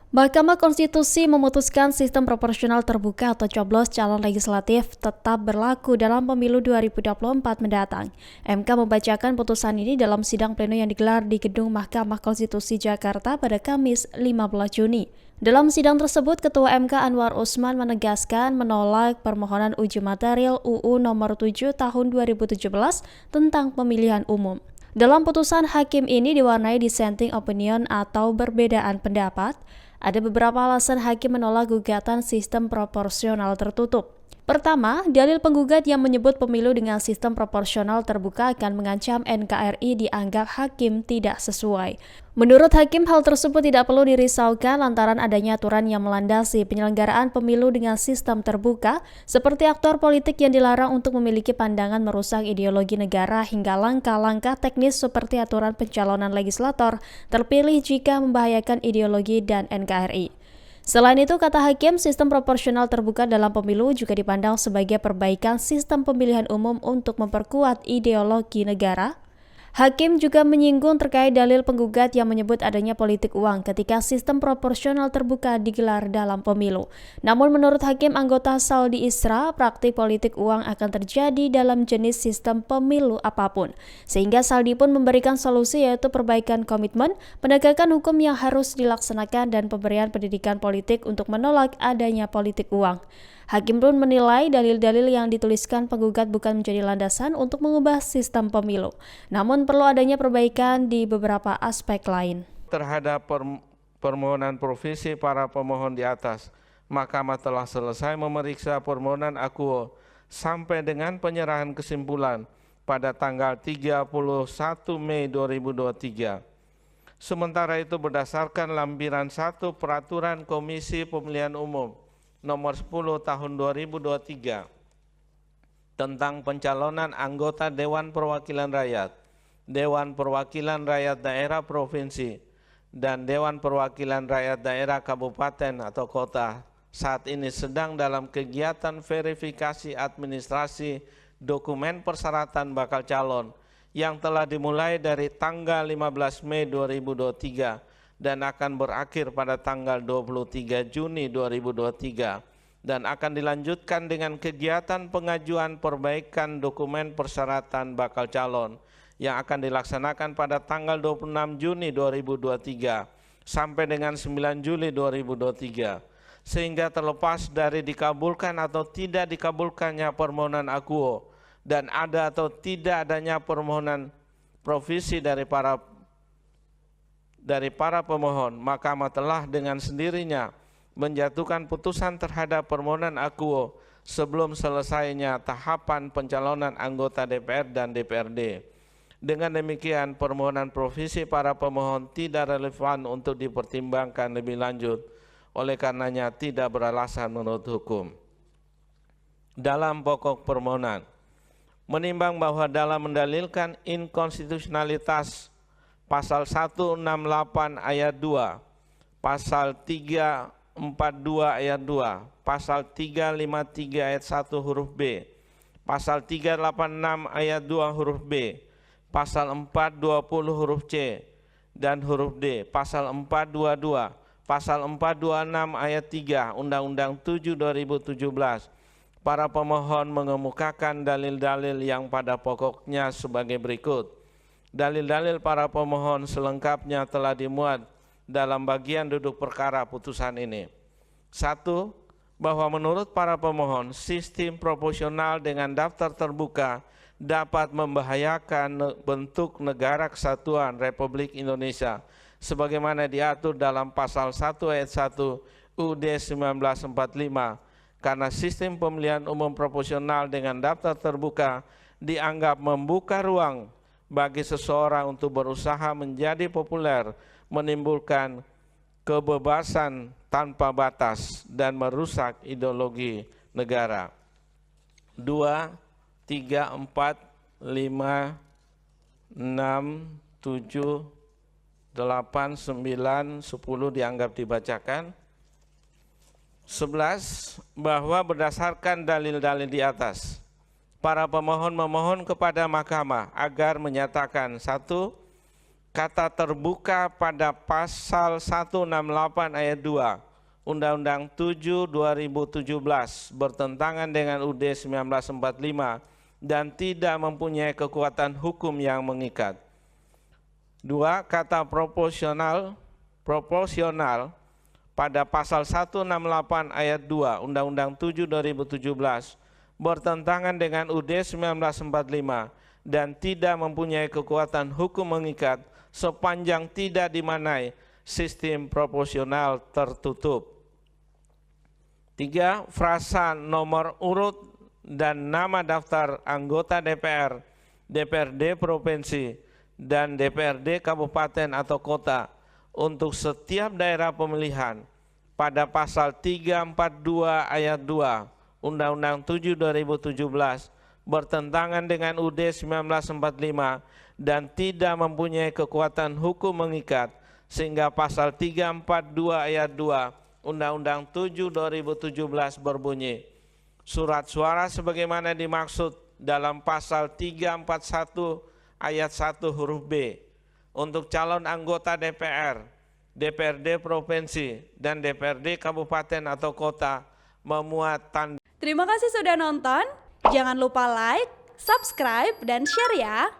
Mahkamah Konstitusi memutuskan sistem proporsional terbuka atau coblos calon legislatif tetap berlaku dalam pemilu 2024 mendatang. MK membacakan putusan ini dalam sidang pleno yang digelar di Gedung Mahkamah Konstitusi Jakarta pada Kamis 15 Juni. Dalam sidang tersebut, Ketua MK Anwar Usman menegaskan menolak permohonan uji material UU Nomor 7 Tahun 2017 tentang pemilihan umum. Dalam putusan hakim ini diwarnai dissenting opinion atau perbedaan pendapat. Ada beberapa alasan hakim menolak gugatan sistem proporsional tertutup. Pertama, dalil penggugat yang menyebut pemilu dengan sistem proporsional terbuka akan mengancam NKRI dianggap hakim tidak sesuai. Menurut hakim, hal tersebut tidak perlu dirisaukan lantaran adanya aturan yang melandasi penyelenggaraan pemilu dengan sistem terbuka, seperti aktor politik yang dilarang untuk memiliki pandangan merusak ideologi negara hingga langkah-langkah teknis seperti aturan pencalonan legislator terpilih jika membahayakan ideologi dan NKRI. Selain itu, kata hakim, sistem proporsional terbuka dalam pemilu juga dipandang sebagai perbaikan sistem pemilihan umum untuk memperkuat ideologi negara. Hakim juga menyinggung terkait dalil penggugat yang menyebut adanya politik uang ketika sistem proporsional terbuka digelar dalam pemilu. Namun menurut hakim anggota Saldi Isra, praktik politik uang akan terjadi dalam jenis sistem pemilu apapun. Sehingga Saldi pun memberikan solusi yaitu perbaikan komitmen, penegakan hukum yang harus dilaksanakan dan pemberian pendidikan politik untuk menolak adanya politik uang. Hakim pun menilai dalil-dalil yang dituliskan penggugat bukan menjadi landasan untuk mengubah sistem pemilu, namun perlu adanya perbaikan di beberapa aspek lain. Terhadap permohonan provisi para pemohon di atas, Mahkamah telah selesai memeriksa permohonan akuo sampai dengan penyerahan kesimpulan pada tanggal 31 Mei 2023. Sementara itu berdasarkan lampiran 1 Peraturan Komisi Pemilihan Umum Nomor 10 Tahun 2023 tentang pencalonan anggota Dewan Perwakilan Rakyat, Dewan Perwakilan Rakyat Daerah Provinsi, dan Dewan Perwakilan Rakyat Daerah Kabupaten atau Kota saat ini sedang dalam kegiatan verifikasi administrasi dokumen persyaratan bakal calon yang telah dimulai dari tanggal 15 Mei 2023 dan akan berakhir pada tanggal 23 Juni 2023 dan akan dilanjutkan dengan kegiatan pengajuan perbaikan dokumen persyaratan bakal calon yang akan dilaksanakan pada tanggal 26 Juni 2023 sampai dengan 9 Juli 2023. Sehingga terlepas dari dikabulkan atau tidak dikabulkannya permohonan akuo dan ada atau tidak adanya permohonan provisi dari para pemohon, Mahkamah telah dengan sendirinya menjatuhkan putusan terhadap permohonan akuo sebelum selesainya tahapan pencalonan anggota DPR dan DPRD. Dengan demikian, permohonan provisi para pemohon tidak relevan untuk dipertimbangkan lebih lanjut, oleh karenanya tidak beralasan menurut hukum. Dalam pokok permohonan, menimbang bahwa dalam mendalilkan inkonstitusionalitas Pasal 168 ayat 2, Pasal 342 ayat 2, Pasal 353 ayat 1 huruf B, Pasal 386 ayat 2 huruf B, Pasal 420 huruf C dan huruf D, Pasal 422, Pasal 426 ayat 3 Undang-Undang 7 2017, para pemohon mengemukakan dalil-dalil yang pada pokoknya sebagai berikut. Dalil-dalil para pemohon selengkapnya telah dimuat dalam bagian duduk perkara putusan ini. 1. Bahwa menurut para pemohon, sistem proporsional dengan daftar terbuka dapat membahayakan bentuk negara kesatuan Republik Indonesia sebagaimana diatur dalam pasal 1 ayat 1 UUD 1945 karena sistem pemilihan umum proporsional dengan daftar terbuka dianggap membuka ruang bagi seseorang untuk berusaha menjadi populer, menimbulkan kebebasan tanpa batas dan merusak ideologi negara. 2, 3, 4, 5, 6, 7, 8, 9, 10 dianggap dibacakan. 11. Bahwa berdasarkan dalil-dalil di atas, para pemohon memohon kepada Mahkamah agar menyatakan 1. Kata terbuka pada pasal 168 ayat 2 Undang-Undang 7 2017 bertentangan dengan UUD 1945 dan tidak mempunyai kekuatan hukum yang mengikat. 2. Kata proporsional pada pasal 168 ayat 2 Undang-Undang 7 2017 bertentangan dengan UUD 1945 dan tidak mempunyai kekuatan hukum mengikat sepanjang tidak dimaknai sistem proporsional tertutup. 3. Frasa nomor urut dan nama daftar anggota DPR, DPRD Provinsi, dan DPRD Kabupaten atau Kota untuk setiap daerah pemilihan pada pasal 342 ayat 2 Undang-Undang 7 2017 bertentangan dengan UUD 1945 dan tidak mempunyai kekuatan hukum mengikat, sehingga pasal 342 ayat 2 Undang-Undang 7 2017 berbunyi, surat suara sebagaimana dimaksud dalam pasal 341 ayat 1 huruf B untuk calon anggota DPR, DPRD Provinsi, dan DPRD Kabupaten atau Kota memuat tanda. Terima kasih sudah nonton. Jangan lupa like, subscribe, dan share ya.